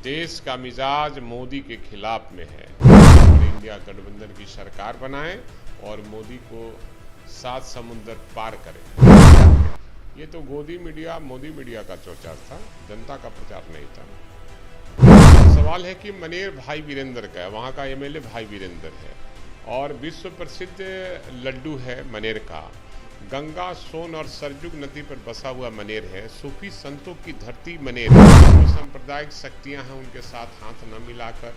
देश का मिजाज मोदी के खिलाफ में है और इंडिया गठबंधन की सरकार बनाएं और मोदी को 7 समुंदर पार करें। ये तो मोदी मीडिया का प्रचार था, जनता का प्रचार नहीं था। सवाल है कि मनेर भाई वीरेंद्र का है, वहाँ का एमएलए भाई वीरेंद्र है और विश्व प्रसिद्ध लड्डू है मनेर का। गंगा, सोन और सरजुग नदी पर बसा हुआ मनेर है। सूफी संतों की धरती मनेर है। जो सांप्रदायिक शक्तियां हैं उनके साथ हाथ न मिलाकर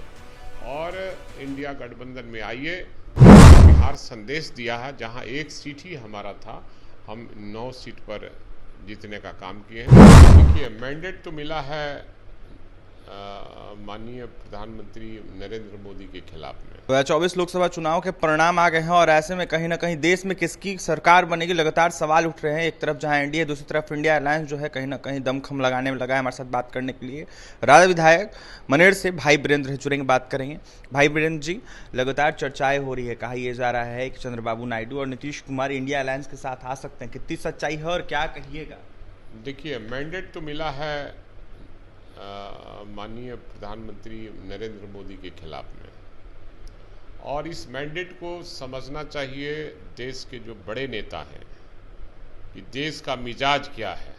और इंडिया गठबंधन में आइए। बिहार संदेश दिया है, जहां एक सीट ही हमारा था, हम 9 सीट पर जीतने का काम किए हैं। देखिए, मैंडेट तो मिला है माननीय प्रधानमंत्री नरेंद्र मोदी के खिलाफ में। 2024 लोकसभा चुनाव के परिणाम आ गए हैं और ऐसे में कहीं ना कहीं देश में किसकी सरकार बनेगी, लगातार सवाल उठ रहे हैं। एक तरफ जहां एनडीए, दूसरी तरफ इंडिया अलायंस जो है कहीं ना कहीं दमखम लगाने में लगा है। हमारे साथ बात करने के लिए राजद विधायक मनेर से भाई वीरेंद्र जुड़ेंगे, बात करेंगे। भाई वीरेंद्र जी, लगातार चर्चाएं हो रही है, कहा यह जा रहा है कि चंद्रबाबू नायडू और नीतीश कुमार इंडिया अलायंस के साथ आ सकते हैं। कितनी सच्चाई है और क्या कहिएगा? देखिए, मैंडेट तो मिला है माननीय प्रधानमंत्री नरेंद्र मोदी के खिलाफ में और इस मैंडेट को समझना चाहिए देश के जो बड़े नेता हैं कि देश का मिजाज क्या है।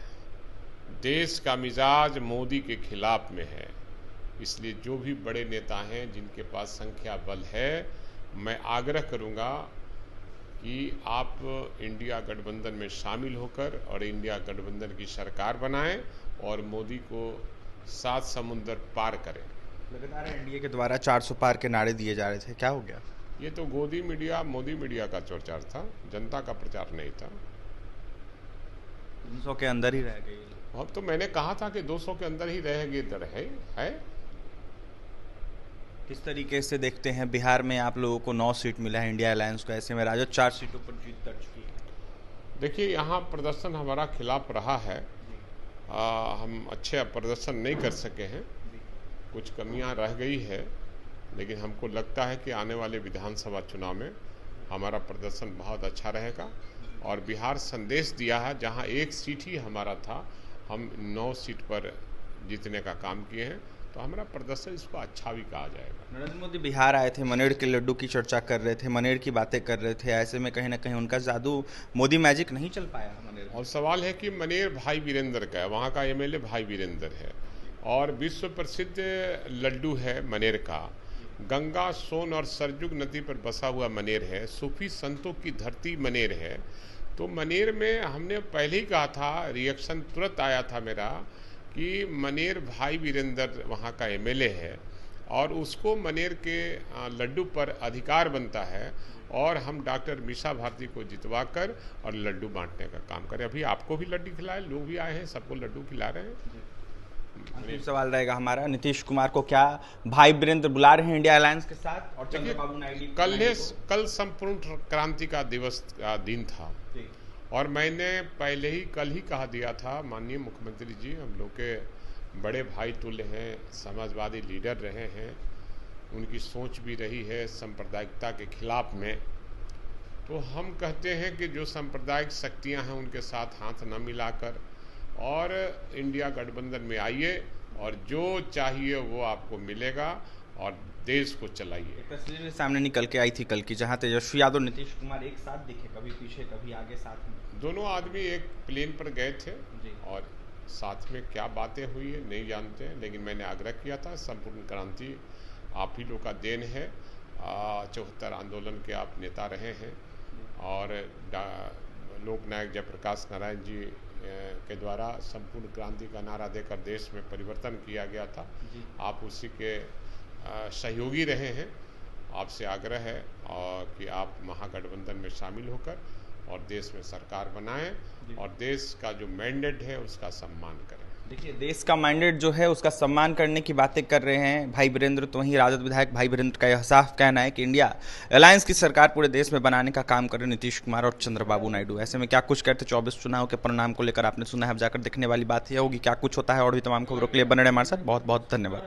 देश का मिजाज मोदी के खिलाफ में है। इसलिए जो भी बड़े नेता हैं जिनके पास संख्या बल है, मैं आग्रह करूंगा कि आप इंडिया गठबंधन में शामिल होकर और इंडिया गठबंधन की सरकार बनाएं और मोदी को 7 समुंदर पार करें। लगातार एनडीए के द्वारा 400 पार के नारे दिए जा रहे थे, क्या हो गया? ये तो मोदी मीडिया का प्रचार था, जनता का प्रचार नहीं था। 200 के अंदर ही रह गए। अब तो मैंने कहा था कि 200 के अंदर ही रहेगी, है। किस तरीके से देखते हैं, बिहार में आप लोगों को 9 सीट मिला है इंडिया अलायंस को, ऐसे में राजद 4 सीटों पर जीत दर्ज की है। देखिए, यहाँ प्रदर्शन हमारा खिलाफ रहा है। हम अच्छे प्रदर्शन नहीं कर सके हैं, कुछ कमियां रह गई है, लेकिन हमको लगता है कि आने वाले विधानसभा चुनाव में हमारा प्रदर्शन बहुत अच्छा रहेगा और बिहार संदेश दिया है, जहां एक सीट ही हमारा था, हम 9 सीट पर जीतने का काम किए हैं, तो हमारा प्रदर्शन इसको अच्छा भी कहा जाएगा। नरेंद्र मोदी बिहार आए थे, मनेर के लड्डू की चर्चा कर रहे थे, मनेर की बातें कर रहे थे, ऐसे में कहीं ना कहीं उनका जादू मोदी मैजिक नहीं चल पाया मनेर। और सवाल है कि मनेर भाई वीरेंद्र का है, वहाँ का एमएलए भाई वीरेंद्र है और विश्व प्रसिद्ध लड्डू है मनेर का। गंगा, सोन और सरजुग नदी पर बसा हुआ मनेर है। सूफी संतों की धरती मनेर है। तो मनेर में हमने पहले ही कहा था, रिएक्शन तुरंत आया था मेरा कि मनेर भाई वीरेंद्र वहाँ का एमएलए है और उसको मनेर के लड्डू पर अधिकार बनता है और हम डॉक्टर मीसा भारती को जितवाकर और लड्डू बांटने का काम करें। अभी आपको भी लड्डू खिलाए, लोग भी आए हैं, सबको लड्डू खिला रहे हैं। सवाल रहेगा हमारा, नीतीश कुमार को क्या भाई वीरेंद्र बुला रहे हैं इंडिया अलायंस के साथ? और चंद्रबाबू नायडू कल संपूर्ण क्रांति का दिवस का दिन था और मैंने पहले ही कल ही कहा दिया था, माननीय मुख्यमंत्री जी हम लोग के बड़े भाई तुल्य हैं, समाजवादी लीडर रहे हैं, उनकी सोच भी रही है सांप्रदायिकता के खिलाफ में। तो हम कहते हैं कि जो सांप्रदायिक शक्तियां हैं उनके साथ हाथ न मिलाकर और इंडिया गठबंधन में आइए और जो चाहिए वो आपको मिलेगा और देश को चलाइए। तस्वीर सामने निकल के आई थी कल की, जहां तेजस्वी यादव नीतीश कुमार एक साथ दिखे, कभी पीछे कभी आगे, साथ में दोनों आदमी एक प्लेन पर गए थे और साथ में क्या बातें हुई है नहीं जानते हैं, लेकिन मैंने आग्रह किया था संपूर्ण क्रांति आप ही लोग का देन है। 74 आंदोलन के आप नेता रहे हैं और लोकनायक जयप्रकाश नारायण जी के द्वारा संपूर्ण क्रांति का नारा देकर देश में परिवर्तन किया गया था। आप उसी के सहयोगी रहे हैं। आपसे आग्रह है और कि आप महागठबंधन में शामिल होकर और देश में सरकार बनाएं और देश का जो मैंडेट है उसका सम्मान करें। देखिए, देश का मैंडेट जो है उसका सम्मान करने की बातें कर रहे हैं भाई वीरेंद्र। तो वहीं राजद विधायक भाई वीरेंद्र का यह साफ कहना है कि इंडिया अलायंस की सरकार पूरे देश में बनाने का काम कर रहे नीतीश कुमार और चंद्रबाबू नायडू। ऐसे में क्या कुछ कहते 24 चुनाव के परिणाम को लेकर आपने सुना है, अब जाकर देखने वाली बात यह होगी क्या कुछ होता है। और भी तमाम खबरों के लिए बने रहे हमारे साथ। बहुत बहुत धन्यवाद।